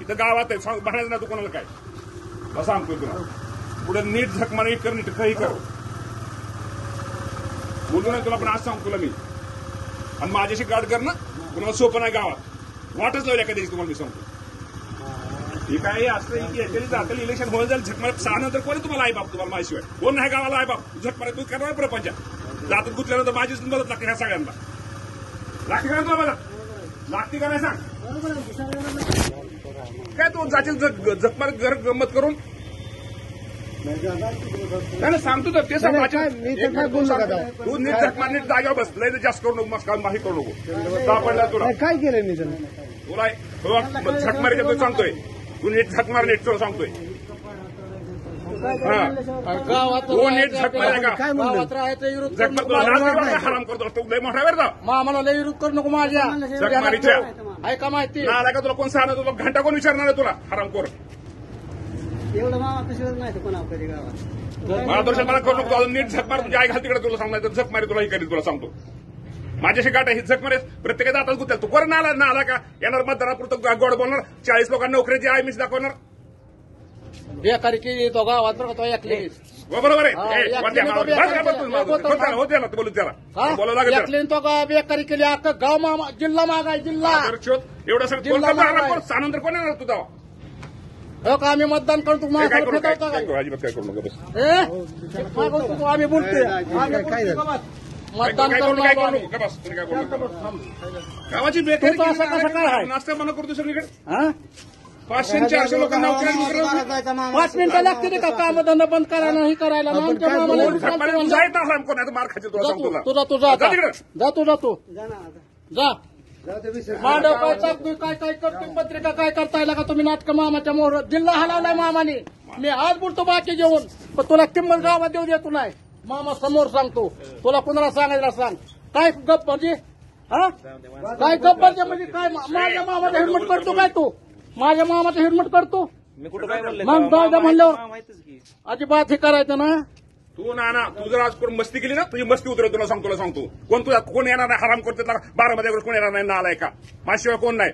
इथं गावात आहे म्हणायचं ना तू कोणाला काय असं सांगतोय तुला पुढे नीट झक मारा कर नीट काही कर बोलू नाही तुला पण आज सांगतो तुला मी आणि माझ्याशी गाठ कर ना कुणाला सोपं नाही गावात वाटच लावल्या कधी तुम्हाला मी सांगतो ठीक आहे असं की याच्याने जातील इलेक्शन होऊन जाईल झकमार 6 नंतर कोणी तुम्हाला आई बाप तुम्हाला माझ्याशिवाय कोण नाही गावाला आई बाप झकमार तू करणार प्रपंच जातात गुंतल्यानंतर माझीच मदत लागते ह्या सगळ्यांना लागते का तुला मदत लागते का नाही सांग काय तू जाशील झकमार घर गंमत करून नाही सांगतो तर ते सांग तू नीट झकमार नीट जागेवर बस लय जास्त करू नको मस्का माही करू नको पडला तुला काय केलं तुला झकमारीच्या तू सांगतोय तू नीट झकमार नीट सांगतोय तू नीट झकमार झकमार तुला हराम करतो तू लय मोठा वेळ मला लय विरोध करू नको माझ्या झकमारीच्या ऐका माहिती ना का तुला कोण सांगणार तुला घंटा कोण विचारणार आहे तुला हराम कर एवढं मामा कशाला नाही कोणा कधी गावात मार्गदर्शन मला करू नको नीट झकमार तुझ्या आई घाल तिकडे तुला सांगणार तर झकमारी तुला ही करीत तुला सांगतो माझ्याशी गाठ ही झकमारे प्रत्येकाचा हातात गुतेल तू कोण ना आला का येणार मतदारापुरतं गोड बोलणार 40 लोकांना नोकरीची आई मिस दाखवणार बेकारी केली तो गावात बरं का तो ऐकली बरोबर आहे होते ना बोलू त्याला बोलावं लागेल तो बेकारी केली अख्खा गाव मामा जिल्हा मागाय जिल्हा एवढं सगळं सानंतर कोण येणार तुझा हो का आम्ही मतदान करतो अजिबात काय करू नका आम्ही बोलतोय मतदान गावाची बेकारी नाश्ता मना करतो सगळीकडे 500-400 लोकांना 5 मिनिटं लागते का काम धंदा बंद करायला नाही करायला मार खायचे तुला सांगतो तुझा तुझा जा तू जातो जा मांडव काय चाकतोय काय काय करतोय पत्रिका काय करता येईल का तुम्ही नाटक मामाच्या मोहर जिल्हा हलावलाय मामाने मी आज बोलतो बाकी जेवण पण तुला किंमत गावात देऊ देतो नाही मामा समोर सांगतो तुला कुणाला सांगायला सांग काय गप्प म्हणजे हा काय गप्प म्हणजे काय माझ्या मामाचा हिरमट करतो काय तू माझ्या मामाचा हिरमट करतो मग दादा म्हणल्यावर अजिबात हे करायचं ना तू ना तू जर आज कोण मस्ती केली ना तुझी मस्ती उतरव तुला सांगतो कोण तुझा कोण येणार नाही हराम करते 12 मध्ये कोण येणार नाही ना आलाय का माझ्याशिवाय कोण नाही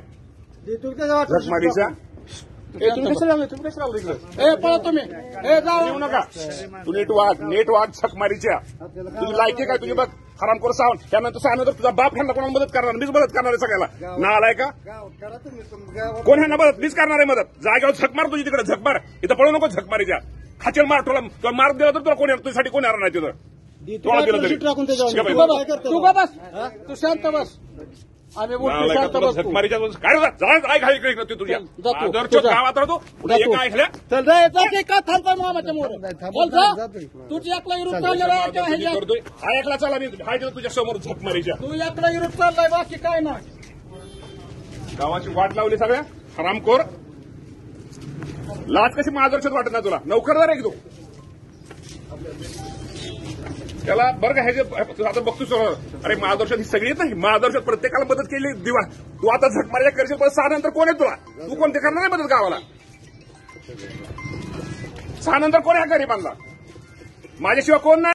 झकमारीचा पळा तुम्ही येऊ नका तू नीट वाट झकमारीच्या तुझी लायकी काय तुझी बघ हराम करू सांग त्यानंतर सांगणार तुझा बाप ह्यांना कोणाला मदत करणार मीच मदत करणार आहे सगळ्याला ना आलाय का कोण ह्यांना मदत मीच करणार आहे मदत जागेवर झकमार तुझी तिकडे झकमार इथं पळू नको झकमारीच्या खाचेल मार तुला मार्ग दिला तर तुला कोण येणार तुझ्यासाठी कोण येणार नाही तिथं तू का बस तू शांत बस आम्ही बोलतो शांत बस झकमारीच्या काय घाई इकडे तुझ्या गावात राहतो एका ऐकल्या चल रे का थांबता मामाच्या मोर बोल जा तुझी एकला विरोध चाललेला करतोय हा एकला चला मी हाय तुझ्या समोर झकमारीच्या तू एकला विरोध चाललाय बाकी काय नाही गावाची वाट लावली सगळ्या हरामखोर लाच कशी मार्गदर्शक वाटत नाही तुला नोकरदार आहे की तू त्याला बरं का ह्याचे आता बघतोस अरे मार्गदर्शक ही सगळी येत नाही मार्गदर्शक प्रत्येकाला मदत केली दिवा तू आता झकमारीच्या करशील पण 6 नंतर कोण आहे तुला तू कोणते करणार आहे मदत गावाला 6 नंतर कोण आहे गरीबांना माझ्याशिवाय कोण नाही